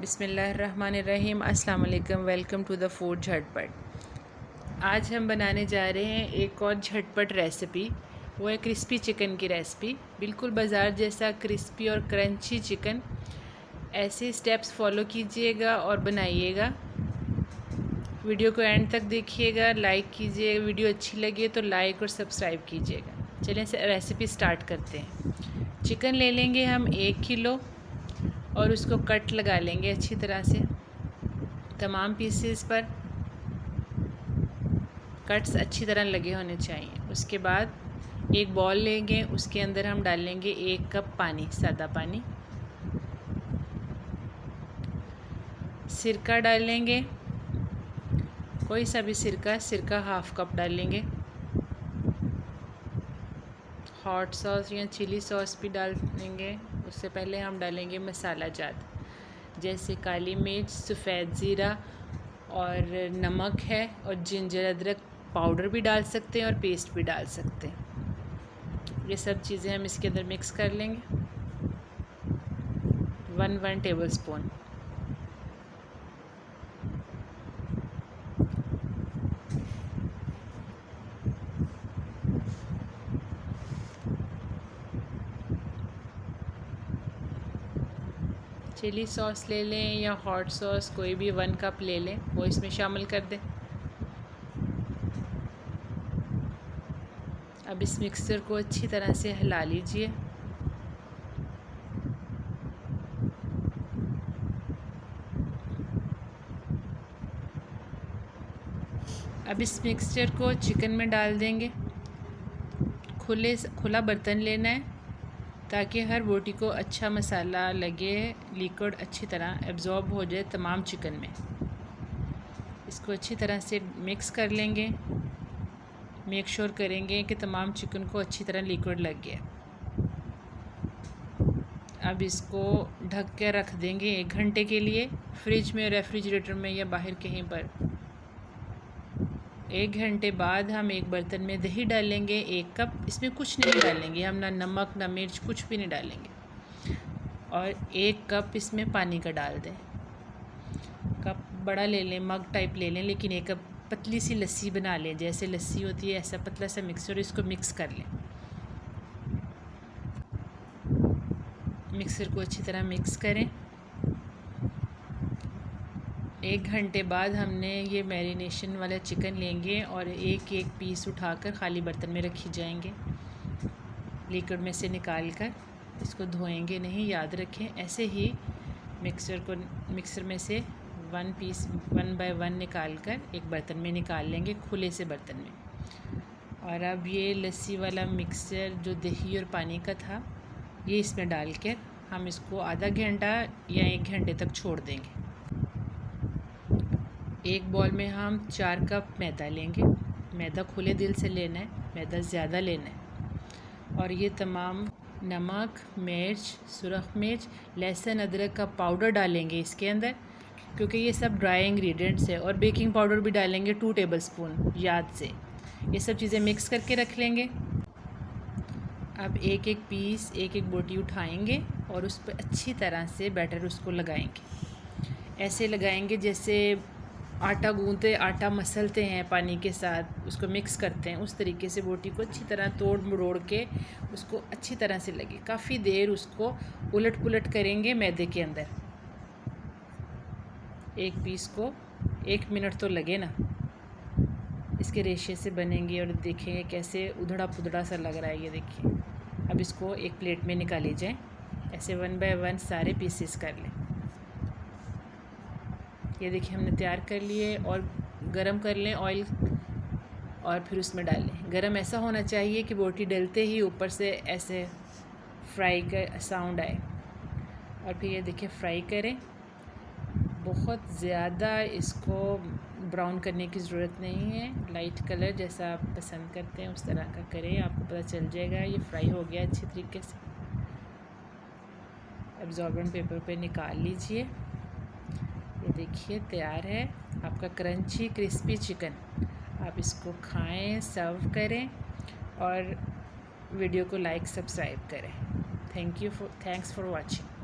बिस्मिल्लाहिर्रहमानिर्रहीम। अस्सलाम वालेकुम। वेलकम टू द फूड झटपट। आज हम बनाने जा रहे हैं एक और झटपट रेसिपी। वो है क्रिस्पी चिकन की रेसिपी। बिल्कुल बाज़ार जैसा क्रिस्पी और क्रंची चिकन। ऐसे स्टेप्स फॉलो कीजिएगा और बनाइएगा। वीडियो को एंड तक देखिएगा, लाइक कीजिए। वीडियो अच्छी लगे तो लाइक और सब्सक्राइब कीजिएगा। चलें रेसिपी स्टार्ट करते हैं। चिकन ले लेंगे हम 1 किलो और उसको कट लगा लेंगे अच्छी तरह से। तमाम पीसेस पर कट्स अच्छी तरह लगे होने चाहिए। उसके बाद एक बॉल लेंगे, उसके अंदर हम डालेंगे 1 कप पानी, सादा पानी। सिरका डालेंगे, कोई सा भी सिरका हाफ कप डालेंगे। हॉट सॉस या चिली सॉस भी डाल देंगे। उससे पहले हम डालेंगे मसाला जात, जैसे काली मिर्च, सफ़ेद ज़ीरा और नमक है, और जिंजर अदरक पाउडर भी डाल सकते हैं और पेस्ट भी डाल सकते हैं। ये सब चीज़ें हम इसके अंदर मिक्स कर लेंगे। 1 टेबल स्पून। चिली सॉस ले लें या हॉट सॉस, कोई भी 1 कप ले लें, वो इसमें शामिल कर दें। अब इस मिक्सचर को अच्छी तरह से हिला लीजिए। अब इस मिक्सचर को चिकन में डाल देंगे। खुला बर्तन लेना है ताकि हर बोटी को अच्छा मसाला लगे, लिक्विड अच्छी तरह एब्जॉर्ब हो जाए तमाम चिकन में। इसको अच्छी तरह से मिक्स कर लेंगे। मेक श्योर करेंगे कि तमाम चिकन को अच्छी तरह लिक्विड लग गया। अब इसको ढक के रख देंगे 1 घंटे के लिए, फ्रिज में, रेफ्रिजरेटर में या बाहर कहीं पर। 1 घंटे बाद हम एक बर्तन में दही डालेंगे 1 कप। इसमें कुछ नहीं डालेंगे हम, ना नमक ना मिर्च, कुछ भी नहीं डालेंगे। और 1 कप इसमें पानी का डाल दें। कप बड़ा ले लें, मग टाइप ले लें, लेकिन 1 कप पतली सी लस्सी बना लें, जैसे लस्सी होती है ऐसा पतला सा मिक्सर। इसको मिक्स कर लें। मिक्सर को अच्छी तरह मिक्स करें। 1 घंटे बाद हमने ये मैरिनेशन वाला चिकन लेंगे और एक एक पीस उठाकर खाली बर्तन में रखी जाएंगे। लिक्विड में से निकाल कर इसको धोएंगे नहीं, याद रखें। ऐसे ही मिक्सर में से 1 पीस 1 बाय 1 निकाल कर एक बर्तन में निकाल लेंगे, खुले से बर्तन में। और अब ये लस्सी वाला मिक्सचर जो दही और पानी का था, ये इसमें डाल कर हम इसको आधा घंटा या 1 घंटे तक छोड़ देंगे। एक बॉल में हम 4 कप मैदा लेंगे। मैदा खुले दिल से लेना है, मैदा ज़्यादा लेना है। और ये तमाम नमक, मिर्च, सुरख मिर्च, लहसुन अदरक का पाउडर डालेंगे इसके अंदर, क्योंकि ये सब ड्राई इंग्रेडिएंट्स है। और बेकिंग पाउडर भी डालेंगे 2 टेबल स्पून, याद से। ये सब चीज़ें मिक्स करके रख लेंगे। अब एक एक पीस, एक एक बोटी उठाएंगे और उस पर अच्छी तरह से बैटर उसको लगाएंगे। ऐसे लगाएंगे जैसे आटा गूंदते, आटा मसलते हैं पानी के साथ, उसको मिक्स करते हैं। उस तरीके से बोटी को अच्छी तरह तोड़ मरोड़ के उसको अच्छी तरह से लगे। काफ़ी देर उसको उलट पुलट करेंगे मैदे के अंदर। एक पीस को 1 मिनट तो लगे ना। इसके रेशे से बनेंगे और देखेंगे कैसे उधड़ा पुधड़ा सा लग रहा है, ये देखिए। अब इसको एक प्लेट में निकाली जाए। ऐसे 1 बाय 1 सारे पीसेस कर लें। ये देखिए हमने तैयार कर लिए। और गरम कर लें ऑयल और फिर उसमें डालें। गरम ऐसा होना चाहिए कि बोटी डलते ही ऊपर से ऐसे फ्राई का साउंड आए। और फिर ये देखिए फ्राई करें। बहुत ज़्यादा इसको ब्राउन करने की ज़रूरत नहीं है। लाइट कलर जैसा आप पसंद करते हैं उस तरह का करें, आपको पता चल जाएगा ये फ्राई हो गया अच्छी तरीके से। एब्जॉर्बेंट पेपर पे निकाल लीजिए। ये देखिए तैयार है आपका क्रंची क्रिस्पी चिकन। आप इसको खाएं, सर्व करें और वीडियो को लाइक सब्सक्राइब करें। Thanks for watching.